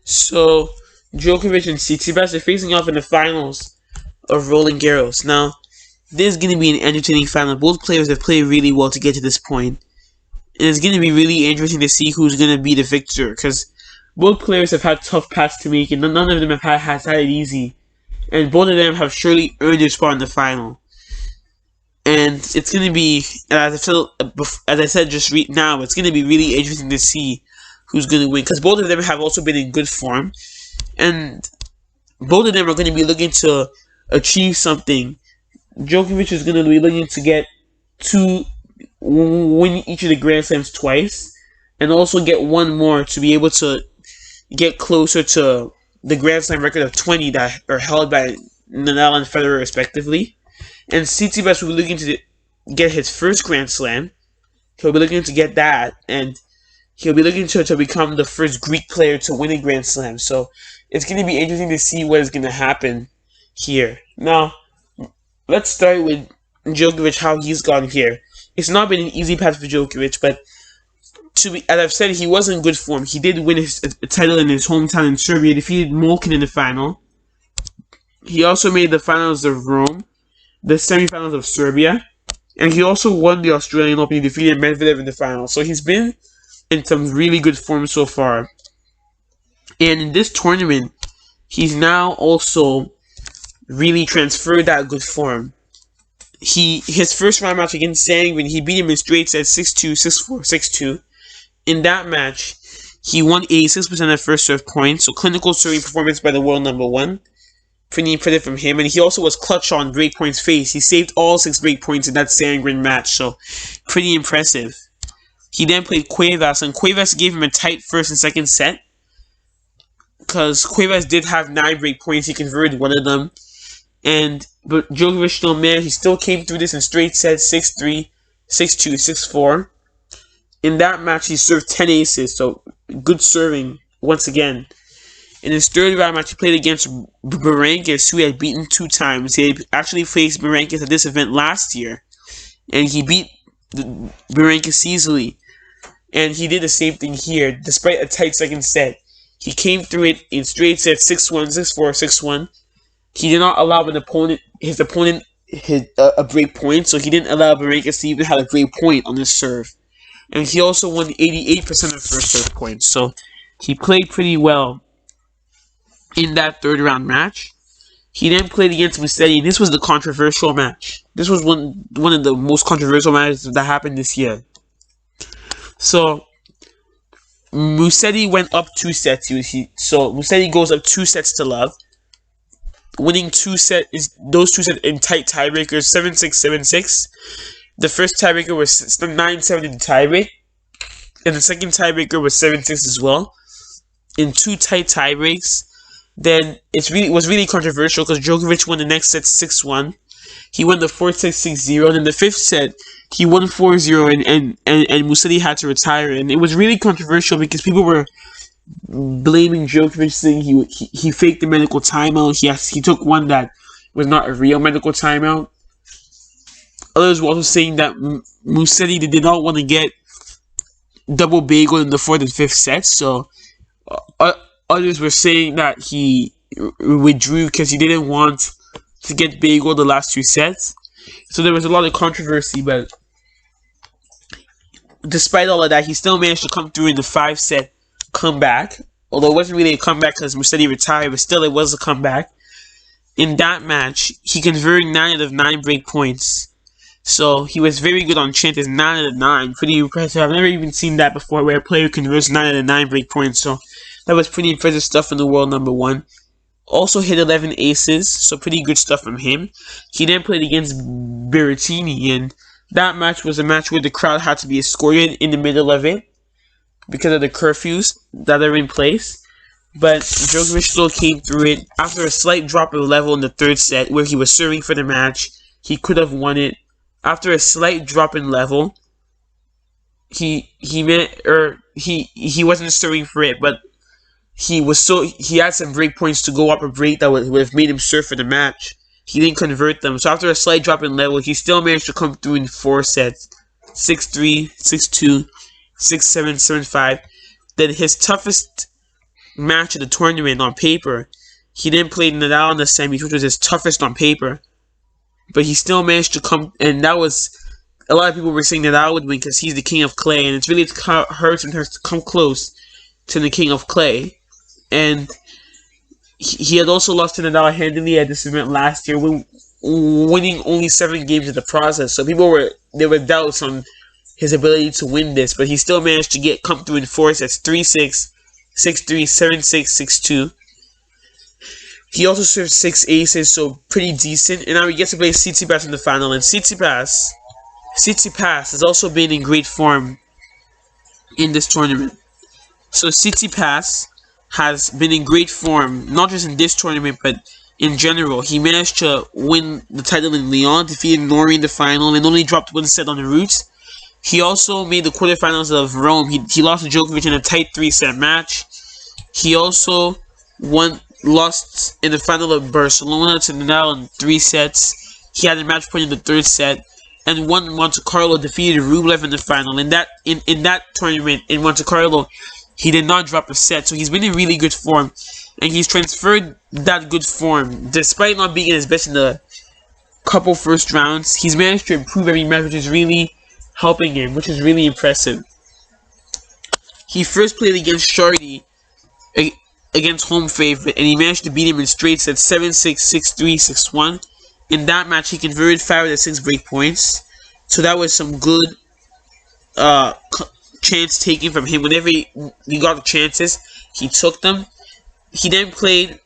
So Djokovic and Tsitsipas are facing off in the finals of Roland Garros. Now, this is going to be an entertaining final. Both players have played really well to get to this point. And it's going to be really interesting to see who's going to be the victor, because both players have had tough paths to make, and none of them has had it easy. And both of them have surely earned their spot in the final. And it's going to be, as I said just now, it's going to be really interesting to see who's going to win, because both of them have also been in good form, and both of them are going to be looking to achieve something. Djokovic is going to be looking to win each of the Grand Slams twice, and also get one more to be able to get closer to the Grand Slam record of 20 that are held by Nadal and Federer respectively. And Tsitsipas will be looking to get his first Grand Slam. He'll be looking to get that, and he'll be looking to become the first Greek player to win a Grand Slam. So it's going to be interesting to see what is going to happen here. Now, let's start with Djokovic, how he's gone here. It's not been an easy path for Djokovic, but as I've said, he was in good form. He did win his title in his hometown in Serbia, defeated Malkin in the final. He also made the finals of Rome, the semifinals of Serbia, and he also won the Australian Open. He defeated Medvedev in the final. So he's been in some really good form so far. And in this tournament, he's now also really transferred that good form. His first round match against Sandgren, he beat him in straight sets 6-2, 6-4, 6-2. In that match, he won 86% of first serve points, so clinical serving performance by the world number one. Pretty impressive from him, and he also was clutch on break points face. He saved all 6 break points in that Sandgren match, so pretty impressive. He then played Cuevas, and Cuevas gave him a tight first and second set, because Cuevas did have 9 break points. He converted one of them, but Djokovic still managed. He still came through this in straight sets 6-3, 6-2, 6-4. In that match, he served 10 aces, so good serving once again. In his third round match, he played against Berankis, who he had beaten 2 times. He had actually faced Berankis at this event last year, and he beat Berankis easily. And he did the same thing here, despite a tight second set. He came through it in straight sets 6-1, 6-4, 6-1. He did not allow his opponent a break point, so he didn't allow Berankis to even have a break point on his serve. And he also won 88% of first serve points, so he played pretty well in that third round match. He then played against Musetti, and this was the controversial match. This was one of the most controversial matches that happened this year. So Musetti went up 2 sets. So Musetti goes up 2 sets to love, winning those 2 sets in tight tiebreakers, 7-6, 7-6. The first tiebreaker was 9-7 in the tiebreak, and the second tiebreaker was 7-6 as well, in 2 tight tiebreaks. Then it was really controversial because Djokovic won the next set 6-1. He won the 4th set 6-0, and in the 5th set he won 4-0, and Musetti had to retire. And it was really controversial because people were blaming Djokovic, saying he faked the medical timeout. He took one that was not a real medical timeout. Others were also saying that Musetti did not want to get double bagel in the 4th and 5th sets, so others were saying that he withdrew because he didn't want to get bagel the last 2 sets. So there was a lot of controversy, but despite all of that, he still managed to come through in the 5-set comeback. Although it wasn't really a comeback because Musetti retired, but still it was a comeback. In that match, he converted 9 out of 9 break points. So he was very good on chances, 9 out of 9. Pretty impressive. I've never even seen that before, where a player converts 9 out of 9 break points. So that was pretty impressive stuff from the world number one. Also hit 11 aces, so pretty good stuff from him. He then played against Berrettini, and that match was a match where the crowd had to be escorted in the middle of it because of the curfews that are in place. But Djokovic still came through it. After a slight drop of level in the 3rd set, where he was serving for the match, he could have won it. After a slight drop in level, he wasn't serving for it, but he had some break points to go up a break that would have made him serve for the match. He didn't convert them, so after a slight drop in level, he still managed to come through in 4 sets, 6-3, 6-2, 6-7, 7-5. Then his toughest match of the tournament on paper. He then played Nadal in the semis, which was his toughest on paper. But he still managed to come, and that was, a lot of people were saying Nadal would win because he's the king of clay, and it's really hurts him to come close to the king of clay. And he had also lost to Nadal handily at this event last year, winning only 7 games in the process. So there were doubts on his ability to win this, but he still managed to come through in 4 sets, 3-6, 6-3, 7-6, 6-2. He also served 6 aces, so pretty decent. And now he gets to play Tsitsipas in the final, and Tsitsipas has also been in great form in this tournament. So Tsitsipas has been in great form, not just in this tournament, but in general. He managed to win the title in Lyon, defeated Norrie in the final, and only dropped 1 set on the route. He also made the quarterfinals of Rome. He lost to Djokovic in a tight 3-set match. He also lost in the final of Barcelona to Nadal in 3 sets. He had a match point in the 3rd set, and won Monte Carlo, defeated Rublev in the final. In that tournament in Monte Carlo, he did not drop a set, so he's been in really good form, and he's transferred that good form. Despite not being at his best in the couple first rounds, he's managed to improve every match, which is really helping him, which is really impressive. He first played against Shardy, against home favorite, and he managed to beat him in straight sets 7-6, 6-3, 6-1. In that match, he converted 5 of the 6 break points, so that was some good chance taken from him. Whenever he got the chances, he took them. He then played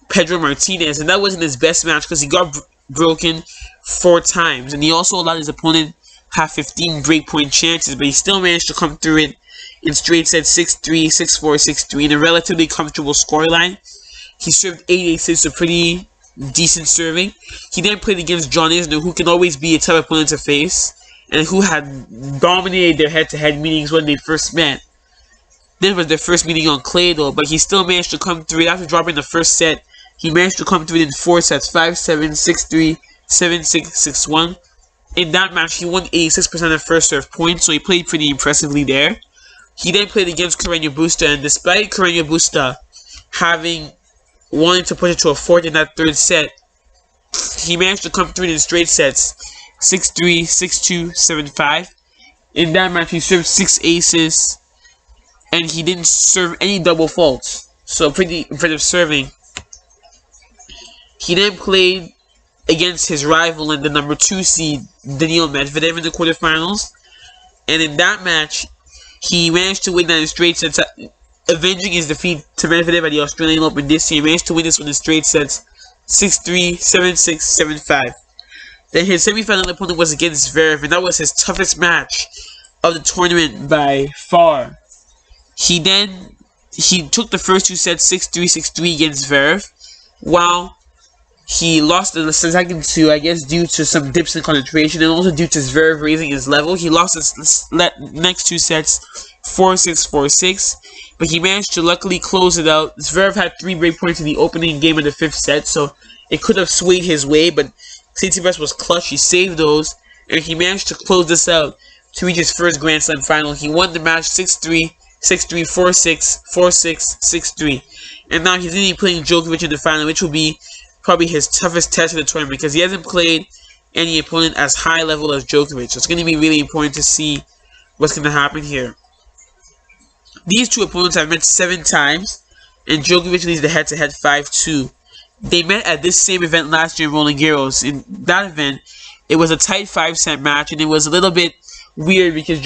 Pedro Martinez, and that wasn't his best match because he got broken 4 times, and he also allowed his opponent have 15 breakpoint chances, but he still managed to come through it in straight sets 6-3, 6-4, 6-3 in a relatively comfortable scoreline. He served 8 aces, so pretty decent serving. He then played against John Isner, who can always be a tough opponent to face, and who had dominated their head-to-head meetings when they first met. This was their first meeting on clay though, but he still managed to come through it. After dropping the first set, he managed to come through it in 4 sets, 5-7, 6-3, 7-6, 6-1. In that match, he won 86% of first serve points, so he played pretty impressively there. He then played against Carreño Busta, and despite Carreño Busta wanting to push it to a 4th in that 3rd set, he managed to come through it in straight sets, 6-3, 6-2, 7-5. In that match, he served 6 aces, and he didn't serve any double faults, so pretty impressive serving. He then played against his rival and the number 2 seed, Daniil Medvedev, in the quarterfinals, and in that match, he managed to win that in straight sets, avenging his defeat to Medvedev at the Australian Open this year. He managed to win this one in straight sets, 6-3, 7-6, 7-5. Then his semifinal opponent was against Zverev, and that was his toughest match of the tournament by far. He took the first 2 sets 6-3, 6-3 against Zverev, while he lost the second 2, I guess, due to some dips in concentration and also due to Zverev raising his level. He lost his next 2 sets 4-6, 4-6, but he managed to luckily close it out. Zverev had 3 break points in the opening game of the 5th set, so it could have swayed his way, but Tsitsipas was clutch. He saved those, and he managed to close this out to reach his first Grand Slam final. He won the match 6-3, 6-3, 4-6, 4-6, 6-3. And now he's going to be playing Djokovic in the final, which will be probably his toughest test of the tournament because he hasn't played any opponent as high level as Djokovic. So it's going to be really important to see what's going to happen here. These 2 opponents have met 7 times, and Djokovic leads the head-to-head 5-2. They met at this same event last year in Roland Garros. In that event, it was a tight 5-set match, and it was a little bit weird because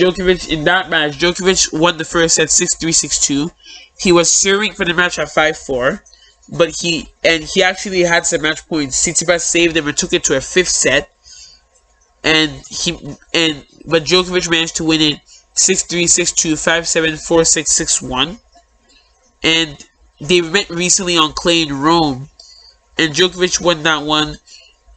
in that match, Djokovic won the first set 6-3, 6-2. He was serving for the match at 5-4, but he actually had some match points. Tsitsipas saved him and took it to a 5th set, but Djokovic managed to win it 6-3, 6-2, 5-7, 4-6, 6-1. And they met recently on clay in Rome, and Djokovic won that one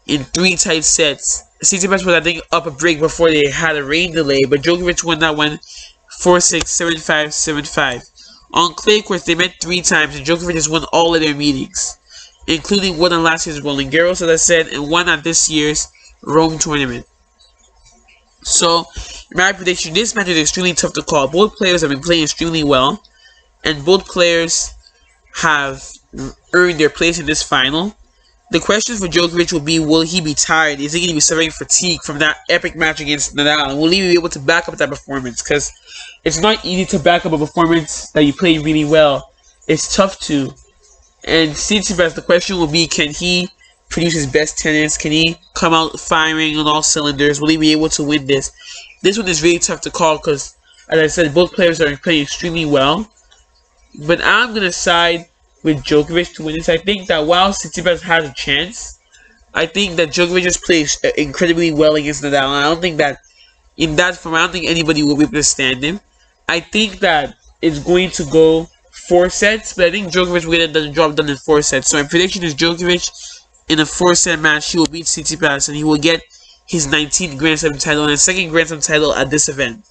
in 3 tight sets. Tsitsipas was, I think, up a break before they had a rain delay, but Djokovic won that one 4-6, 7-5, 7-5. On clay courts, they met 3 times, and Djokovic has won all of their meetings, including one on last year's Roland Garros, as I said, and one at this year's Rome tournament. So, in my prediction, this match is extremely tough to call. Both players have been playing extremely well, and both players have earned their place in this final. The question for Djokovic will be, will he be tired? Is he going to be suffering fatigue from that epic match against Nadal? And will he be able to back up that performance? Because it's not easy to back up a performance that you played really well. It's tough to. And Tsitsipas, the question will be, can he produce his best tennis? Can he come out firing on all cylinders? Will he be able to win this? This one is really tough to call because, as I said, both players are playing extremely well. But I'm going to side with Djokovic to win this. I think that while Tsitsipas has a chance, I think that Djokovic just plays incredibly well against Nadal. And I don't think that in that form, I don't think anybody will be able to stand him. I think that it's going to go 4 sets, but I think Djokovic will get the job done in 4 sets. So my prediction is Djokovic in a 4-set match, he will beat Tsitsipas and he will get his 19th Grand Slam title and his second Grand Slam title at this event.